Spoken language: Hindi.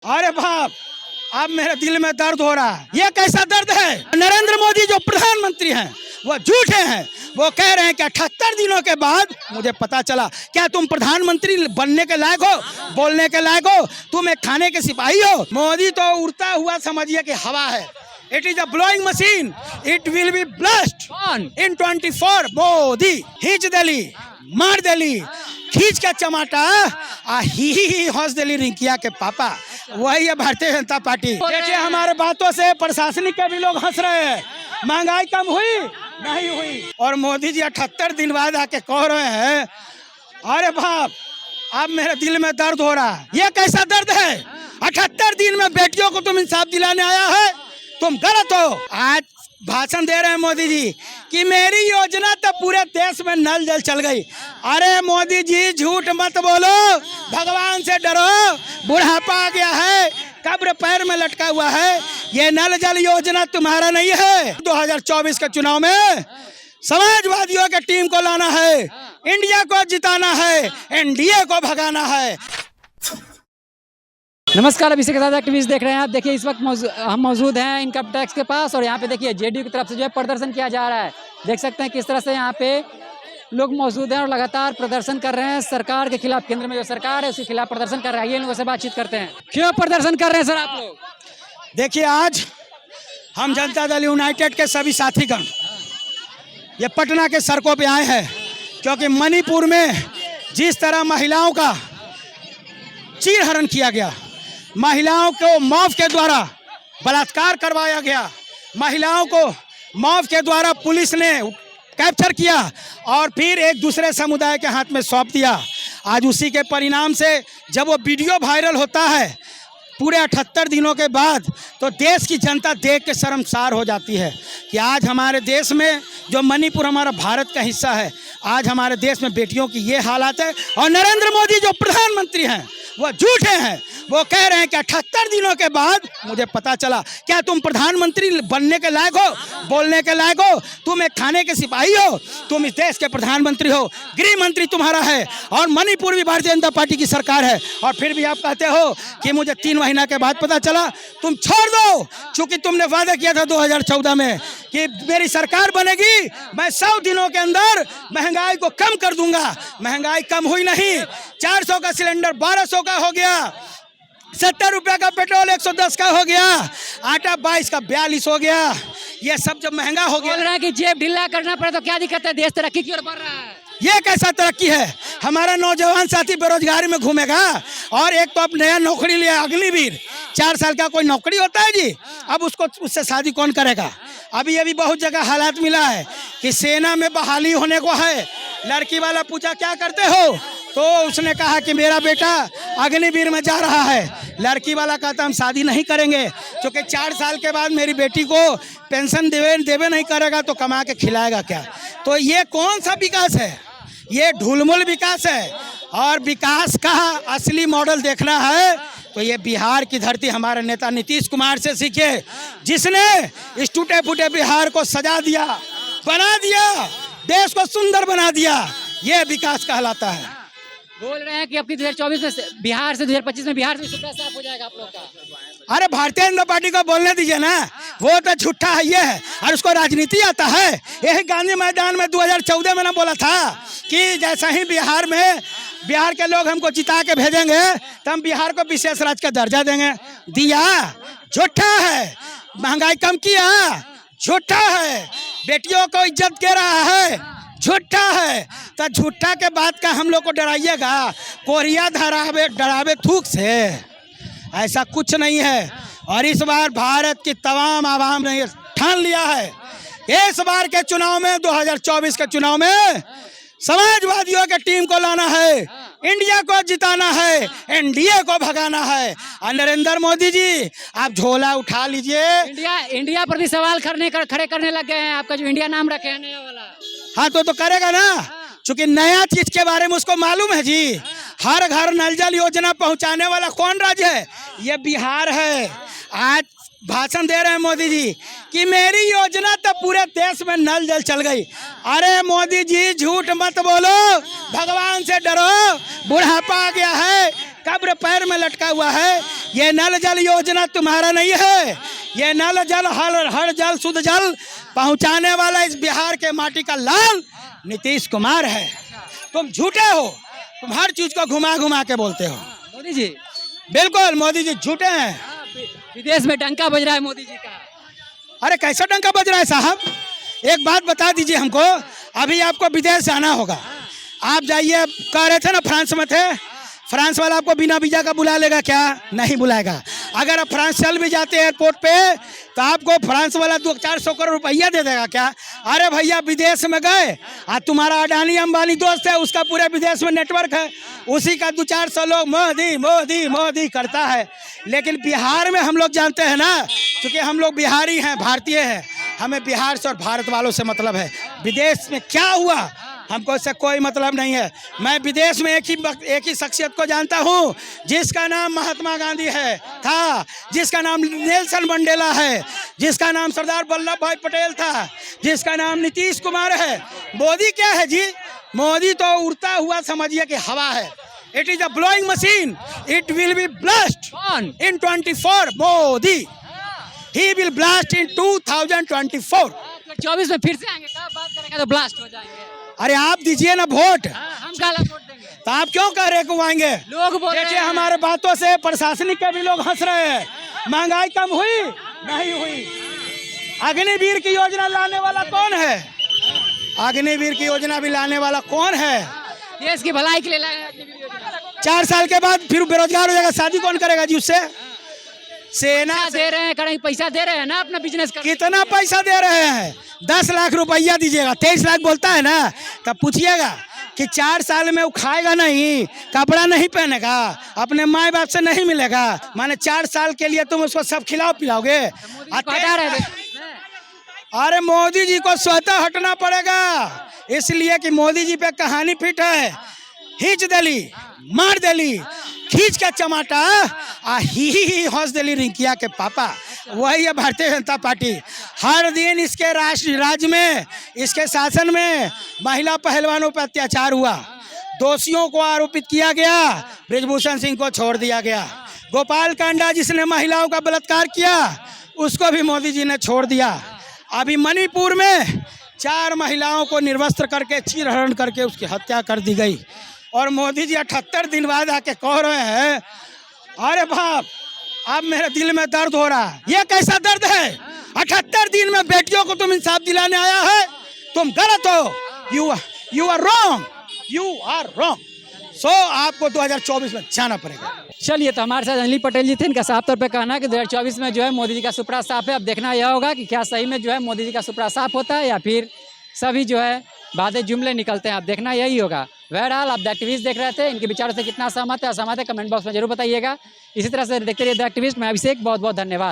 अरे बाप, अब मेरे दिल में दर्द हो रहा है। ये कैसा दर्द है? नरेंद्र मोदी जो प्रधानमंत्री हैं वो झूठे हैं। वो कह रहे हैं कि 78 दिनों के बाद मुझे पता चला। क्या तुम प्रधानमंत्री बनने के लायक हो, बोलने के लायक हो? तुम एक खाने के सिपाही हो। मोदी तो उड़ता हुआ समझिए कि हवा है। It is a blowing machine. It will be blast in 24. Modi खींच देली, मार देली, खींच के चमाटा ही हंस देली रिंकिया के पापा। वही है भारतीय जनता पार्टी। देखिए हमारे बातों से प्रशासनिक के भी लोग हंस रहे हैं। महंगाई कम हुई नहीं हुई, और मोदी जी 78 दिन बाद आके कह रहे हैं। अरे बाप, अब मेरे दिल में दर्द हो रहा है। ये कैसा दर्द है? 78 दिन में बेटियों को तुम इंसाफ दिलाने आया है, तुम गलत हो। आज भाषण दे रहे हैं मोदी जी कि मेरी योजना तो पूरे देश में नल जल चल गई। अरे मोदी जी झूठ मत बोलो, भगवान से डरो। बुढ़ापा आ गया है, कब्र पैर में लटका हुआ है। ये नल जल योजना तुम्हारा नहीं है। 2024 के चुनाव में समाजवादियों के टीम को लाना है, इंडिया को जिताना है, एनडीए को भगाना है। नमस्कार, अभी के साथ एक्टिविस्ट देख रहे हैं आप। देखिए इस वक्त हम मौजूद हैं इनकम टैक्स के पास, और यहाँ पे देखिए जेडीयू की तरफ से जो है प्रदर्शन किया जा रहा है। देख सकते हैं किस तरह से यहाँ पे लोग मौजूद हैं और लगातार प्रदर्शन कर रहे हैं सरकार के खिलाफ। केंद्र में जो सरकार है उसके खिलाफ प्रदर्शन कर रहा है। ये लोगों से बातचीत करते हैं। क्यों प्रदर्शन कर रहे हैं सर आप लोग? देखिए आज हम जनता दल यूनाइटेड के सभी साथीगण ये पटना के सड़कों पे आए हैं, क्योंकि मणिपुर में जिस तरह महिलाओं का चीरहरण किया गया, महिलाओं को मॉब के द्वारा बलात्कार करवाया गया, महिलाओं को मॉब के द्वारा पुलिस ने कैप्चर किया और फिर एक दूसरे समुदाय के हाथ में सौंप दिया। आज उसी के परिणाम से जब वो वीडियो वायरल होता है पूरे 78 दिनों के बाद, तो देश की जनता देख के शर्मसार हो जाती है कि आज हमारे देश में जो मणिपुर हमारा भारत का हिस्सा है, आज हमारे देश में बेटियों की ये हालत है। और नरेंद्र मोदी जो प्रधानमंत्री हैं वो झूठे हैं। वो कह रहे हैं कि 78 दिनों के बाद मुझे पता चला। क्या तुम प्रधानमंत्री बनने के लायक हो, बोलने के लायक हो? तुम एक खाने के सिपाही हो। तुम इस देश के प्रधानमंत्री हो, गृह मंत्री तुम्हारा है, और मणिपुर भी भारतीय जनता पार्टी की सरकार है। और फिर भी आप कहते हो कि मुझे 3 महीना के बाद पता चला। तुम छोड़ दो, चूंकि तुमने वादा किया था 2014 में कि मेरी सरकार बनेगी, मैं 100 दिनों के अंदर महंगाई को कम कर दूंगा। महंगाई कम हुई नहीं। 400 का सिलेंडर 1200 का हो गया, 70 रुपया का पेट्रोल 110 का हो गया, आटा 22 का 42 हो गया। ये सब जब महंगा हो गया, बोल रहे हैं कि जेब ढीला करना पड़े तो क्या दिक्कत है? देश तरक्की की ओर बढ़ रहा है। ये कैसा तरक्की है? हमारा नौजवान साथी बेरोजगारी में घूमेगा, और एक तो अब नया नौकरी लिया अग्निवीर। 4 साल का कोई नौकरी होता है जी? अब उससे शादी कौन करेगा? अभी बहुत जगह हालात मिला है कि सेना में बहाली होने को है। लड़की वाला पूछा क्या करते हो, तो उसने कहा कि मेरा बेटा अग्निवीर में जा रहा है। लड़की वाला कहता हम शादी नहीं करेंगे, क्योंकि 4 साल के बाद मेरी बेटी को पेंशन देवे नहीं करेगा तो कमा के खिलाएगा क्या? तो ये कौन सा विकास है? ये ढुलमुल विकास है। और विकास का असली मॉडल देखना है तो ये बिहार की धरती हमारे नेता नीतीश कुमार से सीखे, जिसने इस टूटे फूटे बिहार को सजा दिया, बना दिया, देश को सुंदर बना दिया। ये विकास कहलाता है। बोल रहे हैं कि अब 2024 में बिहार से 2025 में बिहार से सुपड़ा साफ हो जाएगा आप लोग का। अरे भारतीय जनता पार्टी को बोलने दीजिए ना, वो तो झूठा है ये है, और उसको राजनीति आता है। यही गांधी मैदान में 2014 में ना बोला था कि जैसा ही बिहार के लोग हमको जिता के भेजेंगे तो हम बिहार को विशेष राज्य का दर्जा देंगे। दिया? झूठा है। महंगाई कम किया? झूठा है। बेटियों को इज्जत दे रहा है? झूठा है। तो झूठा के बाद का हम लोग को डराइएगा? कोरिया डरावे थूक से? ऐसा कुछ नहीं है। और इस बार भारत की तमाम आवाम ने ठान लिया है, इस बार के चुनाव में 2024 के चुनाव में समाजवादियों के टीम को लाना है, इंडिया को जिताना है, एनडीए को भगाना है। और नरेंद्र मोदी जी आप झोला उठा लीजिए। इंडिया प्रति सवाल खड़े करने लग गए हैं। आपका जो इंडिया नाम रखे हैं नया वाला, हाँ तो करेगा ना, क्योंकि नया चीज के बारे में उसको मालूम है जी। हर घर नल जल योजना पहुंचाने वाला कौन राज्य है? ये बिहार है। आज भाषण दे रहे हैं मोदी जी कि मेरी योजना तो पूरे देश में नल जल चल गई। अरे मोदी जी झूठ मत बोलो, भगवान से डरो। बुढ़ापा आ गया है, कब्र पैर में लटका हुआ है। ये नल जल योजना तुम्हारा नहीं है, ये नल जल हर जल शुद्ध जल पहुंचाने वाला इस बिहार के माटी का लाल नीतीश कुमार है। तुम झूठे हो, तुम हर चीज को घुमा घुमा के बोलते हो। मोदी जी बिल्कुल मोदी जी झूठे हैं। विदेश में डंका बज रहा है मोदी जी का। अरे कैसा डंका बज रहा है साहब, एक बात बता दीजिए हमको। अभी आपको विदेश जाना होगा, आप जाइए, कह रहे थे ना फ्रांस में थे, फ्रांस वाला आपको बिना वीजा का बुला लेगा क्या? नहीं बुलाएगा। अगर आप फ्रांस चल भी जाते हैं एयरपोर्ट पे तो आपको फ्रांस वाला 200-400 करोड़ रुपया दे देगा क्या? अरे भैया विदेश में गए, आज तुम्हारा अडानी अंबानी दोस्त है, उसका पूरे विदेश में नेटवर्क है, उसी का 200-400 लोग मोदी मोदी मोदी करता है। लेकिन बिहार में हम लोग जानते हैं ना, क्योंकि हम लोग बिहारी हैं, भारतीय हैं, हमें बिहार से और भारत वालों से मतलब है। विदेश में क्या हुआ हमको इससे कोई मतलब नहीं है। मैं विदेश में एक ही शख्सियत को जानता हूँ जिसका नाम महात्मा गांधी था, जिसका नाम नेल्सन मंडेला है, जिसका नाम सरदार वल्लभ भाई पटेल था, जिसका नाम नीतीश कुमार है। मोदी क्या है जी? मोदी तो उड़ता हुआ समझिए कि हवा है। It is a blowing machine, it will be blast in 24। Modi he will blast in 2024। 24 में फिर से आएंगे, कब बात करेंगे तो ब्लास्ट हो जाएंगे। अरे आप दीजिए ना वोट, हम काला वोट देंगे। तो आप क्यों कह रहे को आएंगे? लोग बोल रहे देखिए हैं। हमारे बातों से प्रशासनिक के भी लोग हंस रहे हैं। महंगाई कम हुई? नहीं हुई। अग्निवीर की योजना लाने वाला कौन है? अग्निवीर की योजना भी लाने वाला कौन है? देश की भलाई के लिए लाए हैं। 4 साल के बाद फिर बेरोजगार हो जाएगा, शादी कौन करेगा जी उससे? सेना दे रहे हैं, करेंगे, पैसा दे रहे हैं ना अपना बिजनेस कर। कितना पैसा दे रहे हैं? 10 लाख रुपया दीजिएगा, 23 लाख बोलता है ना, तब पूछिएगा कि 4 साल में वो खाएगा नहीं, कपड़ा नहीं पहनेगा, अपने माँ बाप से नहीं मिलेगा, माने 4 साल के लिए तुम उसको सब खिलाओ पिलाओगे? अरे मोदी जी को स्वतः हटना पड़ेगा, इसलिए कि मोदी जी पे कहानी फिट है। खींच देली, मार देली, खींच के चमाटा आ ही हंस देली रिंकिया के पापा। वही है भारतीय जनता पार्टी। हर दिन इसके राज्य में, इसके शासन में महिला पहलवानों पर अत्याचार हुआ, दोषियों को आरोपित किया गया, ब्रिजभूषण सिंह को छोड़ दिया गया। गोपाल कांडा जिसने महिलाओं का बलात्कार किया उसको भी मोदी जी ने छोड़ दिया। अभी मणिपुर में 4 महिलाओं को निर्वस्त्र करके चीरहरण करके उसकी हत्या कर दी गई, और मोदी जी 78 दिन बाद आके कह रहे हैं अरे बाप अब मेरे दिल में दर्द हो रहा है। ये कैसा दर्द है? 78 दिन में बेटियों को तुम इंसाफ दिलाने आया है? तुम गलत हो। You are wrong. सो आपको 2024 में जाना पड़ेगा। चलिए, तो हमारे साथ अनिल पटेल जी थे। इनका साफ तौर पे कहना है कि 2024 में जो है मोदी जी का सुपड़ा साफ है। अब देखना यह होगा कि क्या सही में जो है मोदी जी का सुपड़ा साफ होता है या फिर सभी जो है बातें जुमले निकलते हैं। अब देखना यही होगा। बहरहाल आप द एक्टिविस्ट देख रहे थे, इनके विचारों से कितना सहमत है असहमत है कमेंट बॉक्स में जरूर बताइएगा। इसी तरह से देखते रहिए द एक्टिविस्ट। मैं अभिषेक, बहुत बहुत धन्यवाद।